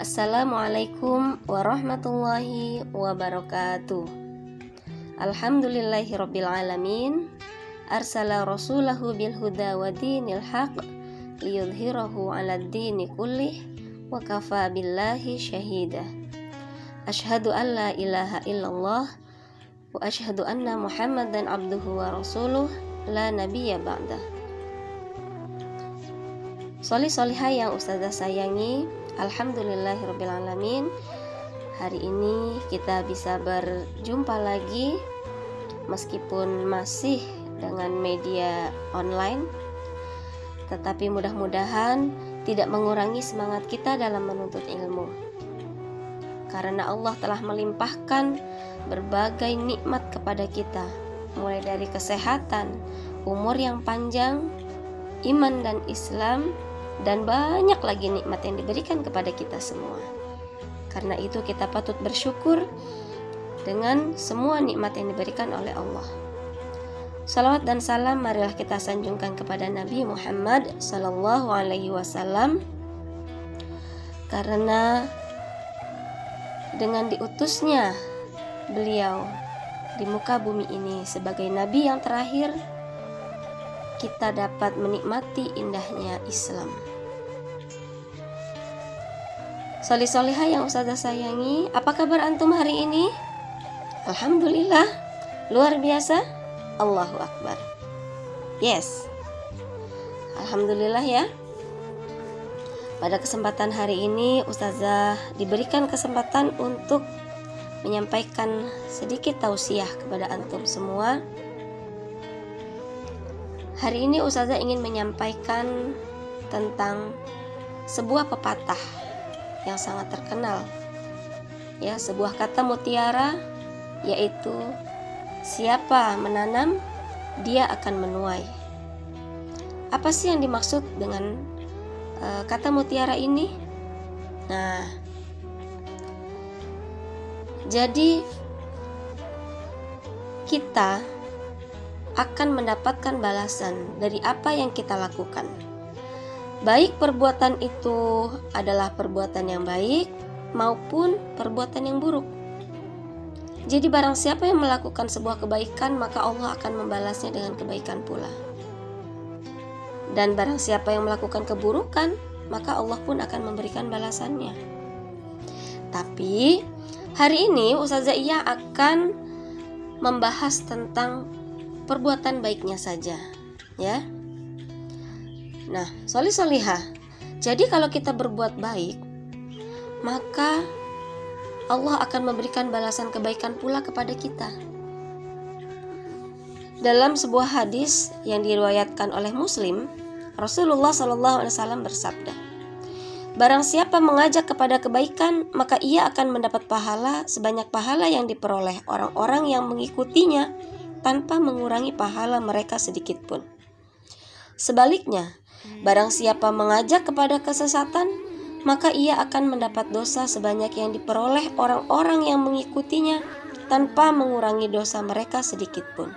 Assalamualaikum warahmatullahi wabarakatuh. Alhamdulillahirabbil alamin. Arsala rasulahu bil huda wa dinil haq liyudhhirahu 'alad dini kullih wa kafa billahi syahida. Asyhadu an la ilaha illallah wa asyhadu anna Muhammadan abduhu wa rasuluh la nabiyya ba'da. Sholih-sholihah yang ustazah sayangi, alhamdulillahirabbil alamin. Hari ini kita bisa berjumpa lagi meskipun masih dengan media online, tetapi mudah-mudahan tidak mengurangi semangat kita dalam menuntut ilmu. Karena Allah telah melimpahkan berbagai nikmat kepada kita, mulai dari kesehatan, umur yang panjang, iman dan Islam, dan banyak lagi nikmat yang diberikan kepada kita semua. Karena itu kita patut bersyukur dengan semua nikmat yang diberikan oleh Allah. Salawat dan salam marilah kita sanjungkan kepada Nabi Muhammad sallallahu alaihi wasallam, karena dengan diutusnya beliau di muka bumi ini sebagai nabi yang terakhir, kita dapat menikmati indahnya Islam. Sholih-sholihah yang ustazah sayangi, apa kabar antum hari ini? Alhamdulillah, luar biasa. Allahu Akbar. Yes, alhamdulillah ya. Pada kesempatan hari ini ustazah diberikan kesempatan untuk menyampaikan sedikit tausiah kepada antum semua. Hari ini ustazah ingin menyampaikan tentang sebuah pepatah yang sangat terkenal, ya, sebuah kata mutiara, yaitu siapa menanam dia akan menuai. Apa sih yang dimaksud dengan kata mutiara ini? Nah, jadi kita akan mendapatkan balasan dari apa yang kita lakukan. Baik perbuatan itu adalah perbuatan yang baik maupun perbuatan yang buruk. Jadi barang siapa yang melakukan sebuah kebaikan, maka Allah akan membalasnya dengan kebaikan pula. Dan barang siapa yang melakukan keburukan, maka Allah pun akan memberikan balasannya. Tapi hari ini Ustazah Iya akan membahas tentang perbuatan baiknya saja, ya. Nah, sholih-sholihah. Jadi kalau kita berbuat baik, maka Allah akan memberikan balasan kebaikan pula kepada kita. Dalam sebuah hadis yang diriwayatkan oleh Muslim, Rasulullah SAW bersabda, barang siapa mengajak kepada kebaikan, maka ia akan mendapat pahala sebanyak pahala yang diperoleh orang-orang yang mengikutinya tanpa mengurangi pahala mereka sedikit pun. Sebaliknya, barang siapa mengajak kepada kesesatan, maka ia akan mendapat dosa sebanyak yang diperoleh orang-orang yang mengikutinya tanpa mengurangi dosa mereka sedikit pun.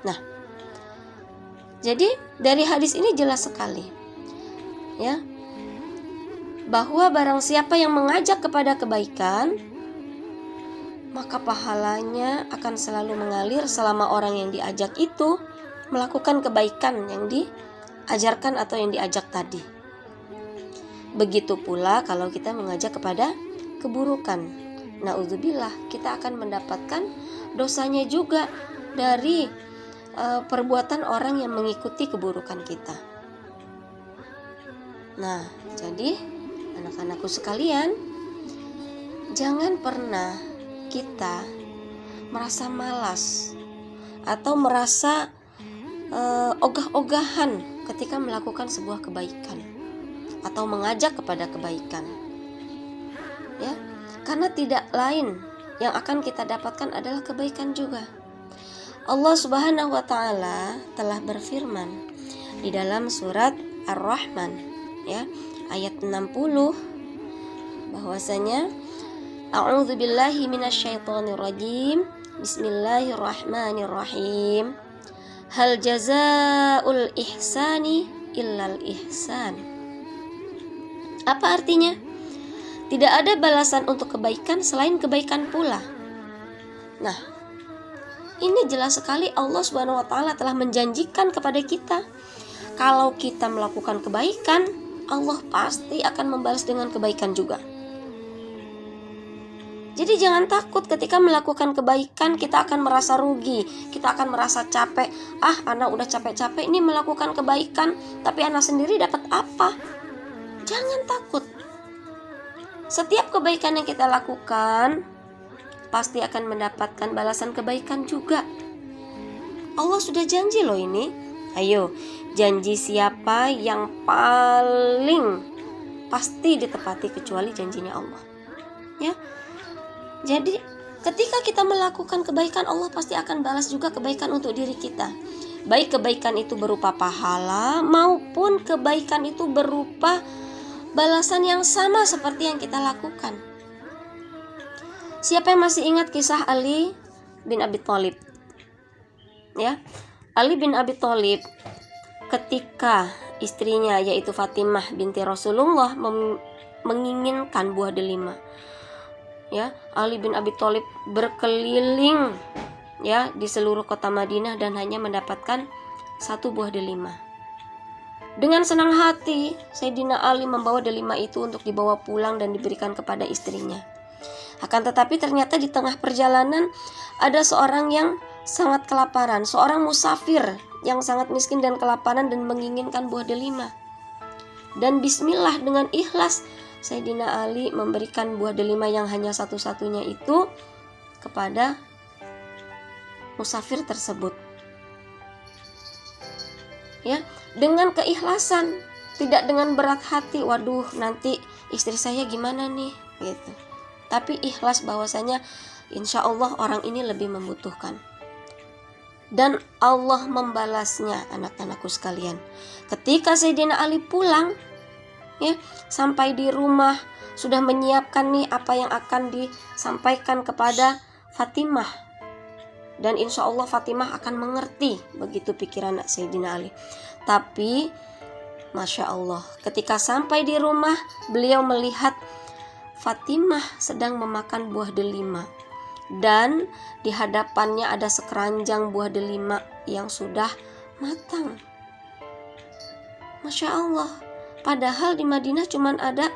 Nah, jadi dari hadis ini jelas sekali, ya, bahwa barang siapa yang mengajak kepada kebaikan, maka pahalanya akan selalu mengalir selama orang yang diajak itu melakukan kebaikan yang diajarkan atau yang diajak tadi. Begitu pula kalau kita mengajak kepada keburukan, naudzubillah, kita akan mendapatkan dosanya juga dari perbuatan orang yang mengikuti keburukan kita. Nah, jadi anak-anakku sekalian, jangan pernah kita merasa malas atau merasa ogah-ogahan ketika melakukan sebuah kebaikan atau mengajak kepada kebaikan, ya, karena tidak lain yang akan kita dapatkan adalah kebaikan juga. Allah Subhanahu wa taala telah berfirman di dalam surat Ar-Rahman, ya, ayat 60, bahwasanya a'udzubillahi minasyaitonirrajim, Bismillahirrahmanirrahim. Hal jazaa'ul ihsani illal ihsan. Apa artinya? Tidak ada balasan untuk kebaikan selain kebaikan pula. Nah, ini jelas sekali Allah Subhanahu wa taala telah menjanjikan kepada kita, kalau kita melakukan kebaikan, Allah pasti akan membalas dengan kebaikan juga. Jadi jangan takut ketika melakukan kebaikan kita akan merasa rugi, kita akan merasa capek. Anak udah capek-capek ini melakukan kebaikan, tapi anak sendiri dapat apa? Jangan takut. Setiap kebaikan yang kita lakukan pasti akan mendapatkan balasan kebaikan juga. Allah sudah janji loh ini. Ayo, janji siapa yang paling pasti ditepati kecuali janjinya Allah. Ya. Jadi ketika kita melakukan kebaikan, Allah pasti akan balas juga kebaikan untuk diri kita. Baik kebaikan itu berupa pahala maupun kebaikan itu berupa balasan yang sama seperti yang kita lakukan. Siapa yang masih ingat kisah Ali bin Abi Thalib? Ya, Ali bin Abi Thalib ketika istrinya yaitu Fatimah binti Rasulullah menginginkan buah delima. Ya, Ali bin Abi Thalib berkeliling ya di seluruh kota Madinah dan hanya mendapatkan satu buah delima. Dengan senang hati, Sayyidina Ali membawa delima itu untuk dibawa pulang dan diberikan kepada istrinya. Akan tetapi ternyata di tengah perjalanan ada seorang yang sangat kelaparan, seorang musafir yang sangat miskin dan kelaparan dan menginginkan buah delima. Dan bismillah dengan ikhlas Sayyidina Ali memberikan buah delima yang hanya satu-satunya itu kepada musafir tersebut. Ya, dengan keikhlasan, tidak dengan berat hati, waduh nanti istri saya gimana nih gitu. Tapi ikhlas bahwasanya insya Allah orang ini lebih membutuhkan. Dan Allah membalasnya, anak-anakku sekalian. Ketika Sayyidina Ali pulang, ya, sampai di rumah sudah menyiapkan nih apa yang akan disampaikan kepada Fatimah, dan insya Allah Fatimah akan mengerti, begitu pikiran Sayyidina Ali. Tapi Masya Allah, ketika sampai di rumah beliau melihat Fatimah sedang memakan buah delima dan di hadapannya ada sekeranjang buah delima yang sudah matang. Masya Allah, padahal di Madinah cuma ada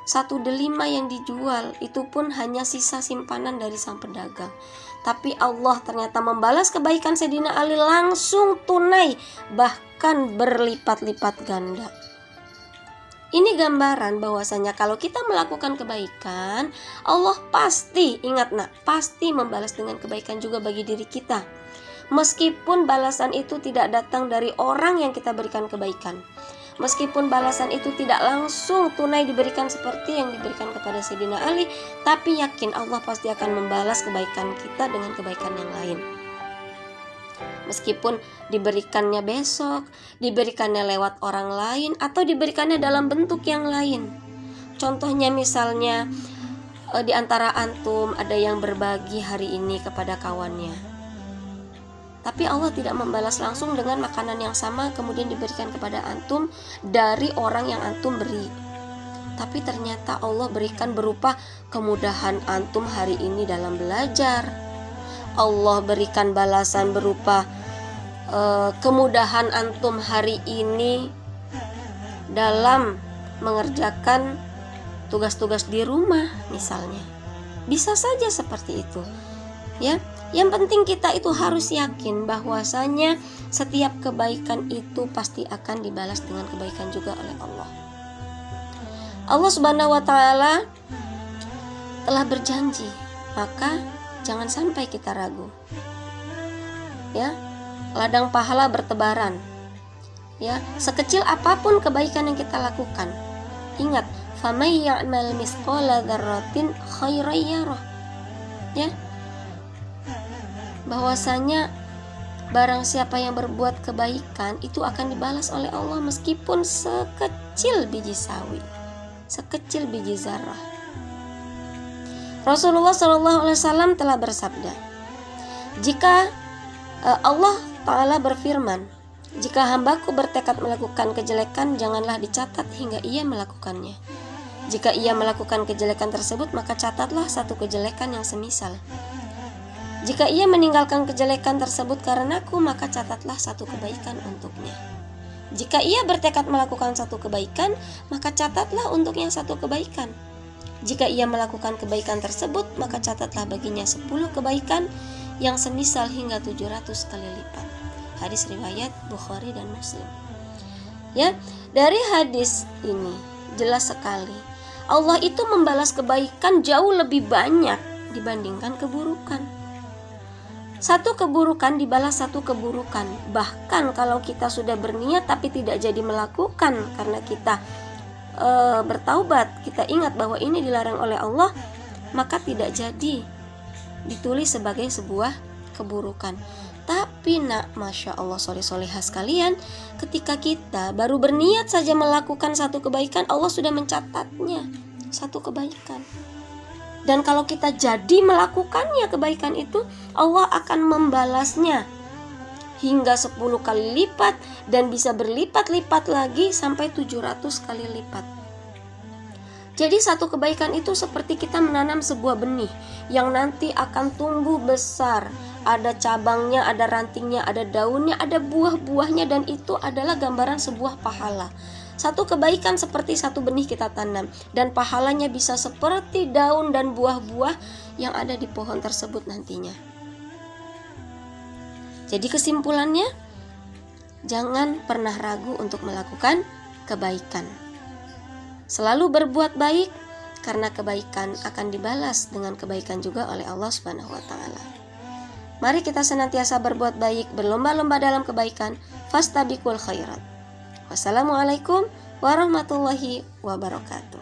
satu delima yang dijual, itu pun hanya sisa simpanan dari sang pedagang. Tapi Allah ternyata membalas kebaikan Sayyidina Ali langsung tunai, bahkan berlipat-lipat ganda. Ini gambaran bahwasanya kalau kita melakukan kebaikan, Allah pasti, ingat nak, pasti membalas dengan kebaikan juga bagi diri kita. Meskipun balasan itu tidak datang dari orang yang kita berikan kebaikan. Meskipun balasan itu tidak langsung tunai diberikan seperti yang diberikan kepada Sayyidina Ali, tapi yakin Allah pasti akan membalas kebaikan kita dengan kebaikan yang lain. Meskipun diberikannya besok, diberikannya lewat orang lain, atau diberikannya dalam bentuk yang lain. Contohnya misalnya di antara antum ada yang berbagi hari ini kepada kawannya, tapi Allah tidak membalas langsung dengan makanan yang sama kemudian diberikan kepada antum dari orang yang antum beri. Tapi ternyata Allah berikan berupa kemudahan antum hari ini dalam belajar. Allah berikan balasan berupa kemudahan antum hari ini dalam mengerjakan tugas-tugas di rumah misalnya. Bisa saja seperti itu. Ya, yang penting kita itu harus yakin bahwasanya setiap kebaikan itu pasti akan dibalas dengan kebaikan juga oleh Allah. Allah Subhanahu wa taala telah berjanji, maka jangan sampai kita ragu. Ya, ladang pahala bertebaran. Ya, sekecil apapun kebaikan yang kita lakukan, ingat, famay ya'mal misqala dzarratin khairan yarah. Ya, bahwasanya barang siapa yang berbuat kebaikan itu akan dibalas oleh Allah meskipun sekecil biji sawi, sekecil biji zarah. Rasulullah SAW telah bersabda, Jika Allah Ta'ala berfirman, jika hambaku bertekad melakukan kejelekan, janganlah dicatat hingga ia melakukannya. Jika ia melakukan kejelekan tersebut, maka catatlah satu kejelekan yang semisal. Jika ia meninggalkan kejelekan tersebut karenaku, maka catatlah satu kebaikan untuknya. Jika ia bertekad melakukan satu kebaikan, maka catatlah untuknya satu kebaikan. Jika ia melakukan kebaikan tersebut, maka catatlah baginya 10 kebaikan yang semisal hingga 700 kali lipat. Hadis riwayat Bukhari dan Muslim. Ya, dari hadis ini jelas sekali Allah itu membalas kebaikan jauh lebih banyak dibandingkan keburukan. Satu keburukan dibalas satu keburukan. Bahkan kalau kita sudah berniat tapi tidak jadi melakukan karena kita bertaubat, kita ingat bahwa ini dilarang oleh Allah, maka tidak jadi ditulis sebagai sebuah keburukan. Tapi Masya Allah soleh-solehah sekalian, ketika kita baru berniat saja melakukan satu kebaikan, Allah sudah mencatatnya satu kebaikan. Dan kalau kita jadi melakukannya kebaikan itu, Allah akan membalasnya hingga 10 kali lipat dan bisa berlipat-lipat lagi sampai 700 kali lipat. Jadi satu kebaikan itu seperti kita menanam sebuah benih yang nanti akan tumbuh besar. Ada cabangnya, ada rantingnya, ada daunnya, ada buah-buahnya, dan itu adalah gambaran sebuah pahala. Satu kebaikan seperti satu benih kita tanam, dan pahalanya bisa seperti daun dan buah-buah yang ada di pohon tersebut nantinya. Jadi kesimpulannya, jangan pernah ragu untuk melakukan kebaikan. Selalu berbuat baik, karena kebaikan akan dibalas dengan kebaikan juga oleh Allah Subhanahu wa Ta'ala. Mari kita senantiasa berbuat baik, berlomba-lomba dalam kebaikan. Fastabiqul khairat. Wassalamualaikum warahmatullahi wabarakatuh.